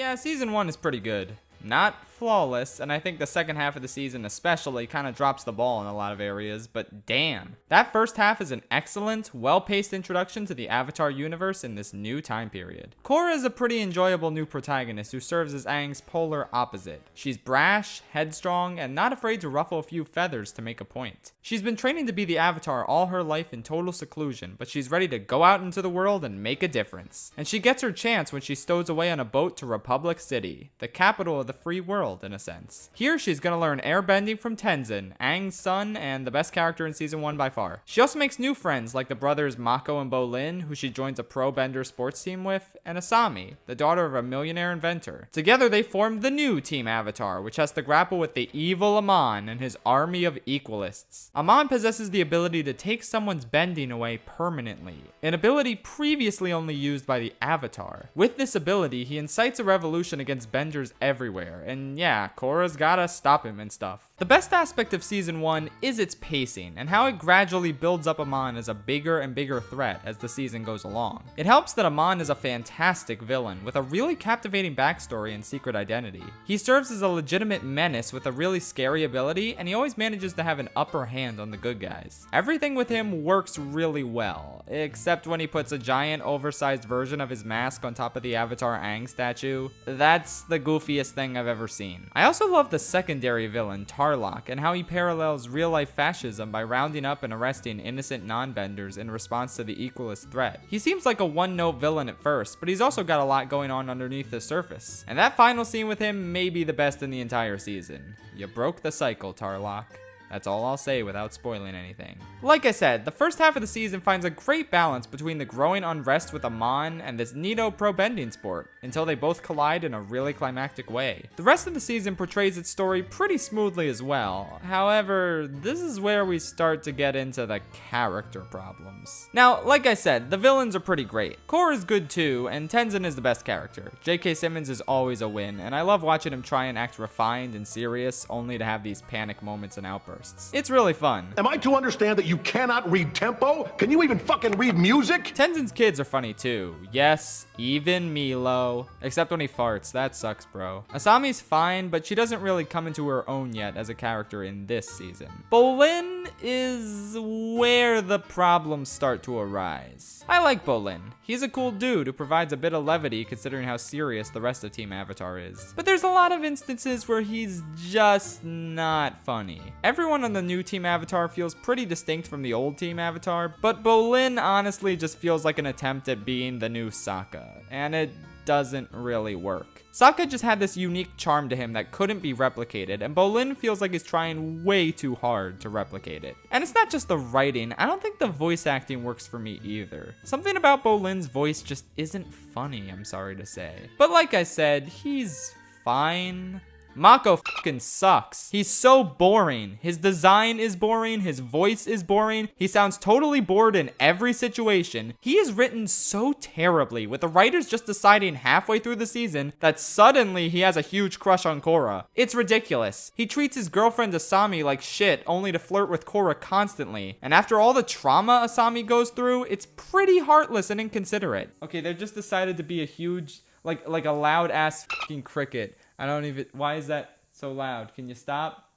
Yeah, season 1 is pretty good. Not flawless, and I think the second half of the season especially kind of drops the ball in a lot of areas, but damn. That first half is an excellent, well-paced introduction to the Avatar universe in this new time period. Korra is a pretty enjoyable new protagonist who serves as Aang's polar opposite. She's brash, headstrong, and not afraid to ruffle a few feathers to make a point. She's been training to be the Avatar all her life in total seclusion, but she's ready to go out into the world and make a difference. And she gets her chance when she stows away on a boat to Republic City, the capital of the free world in a sense. Here she's gonna learn airbending from Tenzin, Aang's son and the best character in season 1 by far. She also makes new friends like the brothers Mako and Bolin, who she joins a pro bender sports team with, and Asami, the daughter of a millionaire inventor. Together they form the new Team Avatar, which has to grapple with the evil Amon and his army of equalists. Amon possesses the ability to take someone's bending away permanently, an ability previously only used by the Avatar. With this ability, he incites a revolution against benders everywhere, and yeah, Korra's gotta stop him and stuff. The best aspect of season 1 is its pacing and how it gradually builds up Amon as a bigger and bigger threat as the season goes along. It helps that Amon is a fantastic villain with a really captivating backstory and secret identity. He serves as a legitimate menace with a really scary ability, and he always manages to have an upper hand on the good guys. Everything with him works really well, except when he puts a giant oversized version of his mask on top of the Avatar Aang statue. That's the goofiest thing I've ever seen. I also love the secondary villain, Tarlok, and how he parallels real-life fascism by rounding up and arresting innocent non-benders in response to the equalist threat. He seems like a one-note villain at first, but he's also got a lot going on underneath the surface. And that final scene with him may be the best in the entire season. You broke the cycle, Tarlok. That's all I'll say without spoiling anything. Like I said, the first half of the season finds a great balance between the growing unrest with Amon and this neato pro-bending sport, until they both collide in a really climactic way. The rest of the season portrays its story pretty smoothly as well. However, this is where we start to get into the character problems. Now, like I said, the villains are pretty great. Korra is good too, and Tenzin is the best character. J.K. Simmons is always a win, and I love watching him try and act refined and serious, only to have these panic moments and outbursts. It's really fun. Am I to understand that you cannot read tempo? Can you even fucking read music? Tenzin's kids are funny too. Yes, even Milo. Except when he farts. That sucks, bro. Asami's fine, but she doesn't really come into her own yet as a character in this season. Bolin is where the problems start to arise. I like Bolin. He's a cool dude who provides a bit of levity considering how serious the rest of Team Avatar is. But there's a lot of instances where he's just not funny. Everyone on the new Team Avatar feels pretty distinct from the old Team Avatar, but Bolin honestly just feels like an attempt at being the new Sokka, and it doesn't really work. Sokka just had this unique charm to him that couldn't be replicated, and Bolin feels like he's trying way too hard to replicate it. And it's not just the writing, I don't think the voice acting works for me either. Something about Bolin's voice just isn't funny, I'm sorry to say. But like I said, he's fine. Mako fucking sucks. He's so boring. His design is boring. His voice is boring. He sounds totally bored in every situation. He is written so terribly, with the writers just deciding halfway through the season that suddenly he has a huge crush on Korra. It's ridiculous. He treats his girlfriend Asami like shit, only to flirt with Korra constantly. And after all the trauma Asami goes through, it's pretty heartless and inconsiderate. Okay, they've just decided to be a huge, like a loud ass fucking cricket. I don't even, why is that so loud? Can you stop?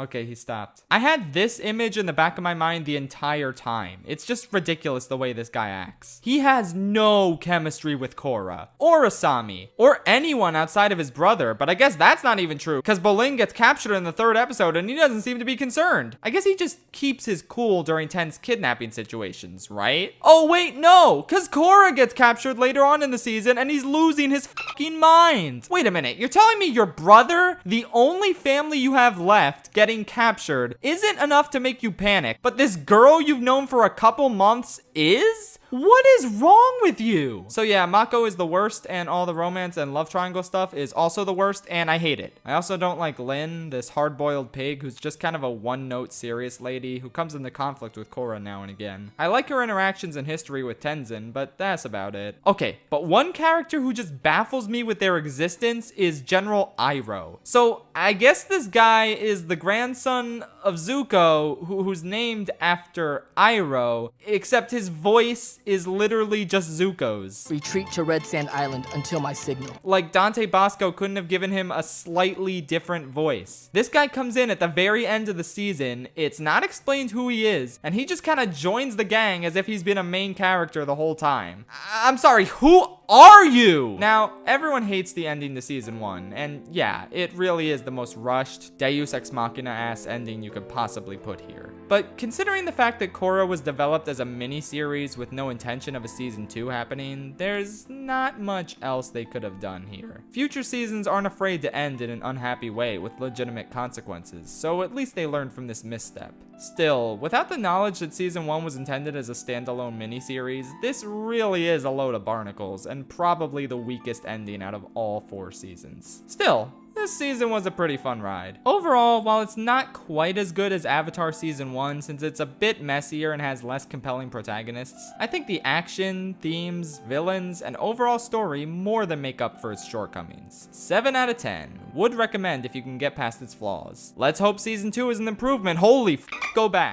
Okay, he stopped. I had this image in the back of my mind the entire time. It's just ridiculous the way this guy acts. He has no chemistry with Korra, or Asami, or anyone outside of his brother, but I guess that's not even true, because Bolin gets captured in the 3rd episode and he doesn't seem to be concerned. I guess he just keeps his cool during Ten's kidnapping situations, right? Oh wait, no, because Korra gets captured later on in the season and he's losing his fucking mind. Wait a minute, you're telling me your brother, the only family you have left, getting captured isn't enough to make you panic, but this girl you've known for a couple months is? What is wrong with you? So yeah, Mako is the worst, and all the romance and love triangle stuff is also the worst, and I hate it. I also don't like Lin, this hard-boiled pig who's just kind of a one-note serious lady who comes into conflict with Korra now and again. I like her interactions and history with Tenzin, but that's about it. Okay, but one character who just baffles me with their existence is General Iroh. So I guess this guy is the grandson of Zuko, who's named after Iroh, except his voice voice is literally just Zuko's. Retreat to Red Sand Island until my signal. Like, Dante Bosco couldn't have given him a slightly different voice. This guy comes in at the very end of the season, it's not explained who he is, and he just kind of joins the gang as if he's been a main character the whole time. I'm sorry, who are you? Now, everyone hates the ending to season 1, and yeah, it really is the most rushed, Deus Ex Machina-ass ending you could possibly put here. But considering the fact that Korra was developed as a mini-series with no intention of a season 2 happening, there's not much else they could have done here. Future seasons aren't afraid to end in an unhappy way with legitimate consequences, so at least they learned from this misstep. Still, without the knowledge that season 1 was intended as a standalone miniseries, this really is a load of barnacles and probably the weakest ending out of all 4 seasons. Still, this season was a pretty fun ride. Overall, while it's not quite as good as Avatar Season 1 since it's a bit messier and has less compelling protagonists, I think the action, themes, villains, and overall story more than make up for its shortcomings. 7 out of 10. Would recommend if you can get past its flaws. Let's hope Season 2 is an improvement. Holy f***, go back.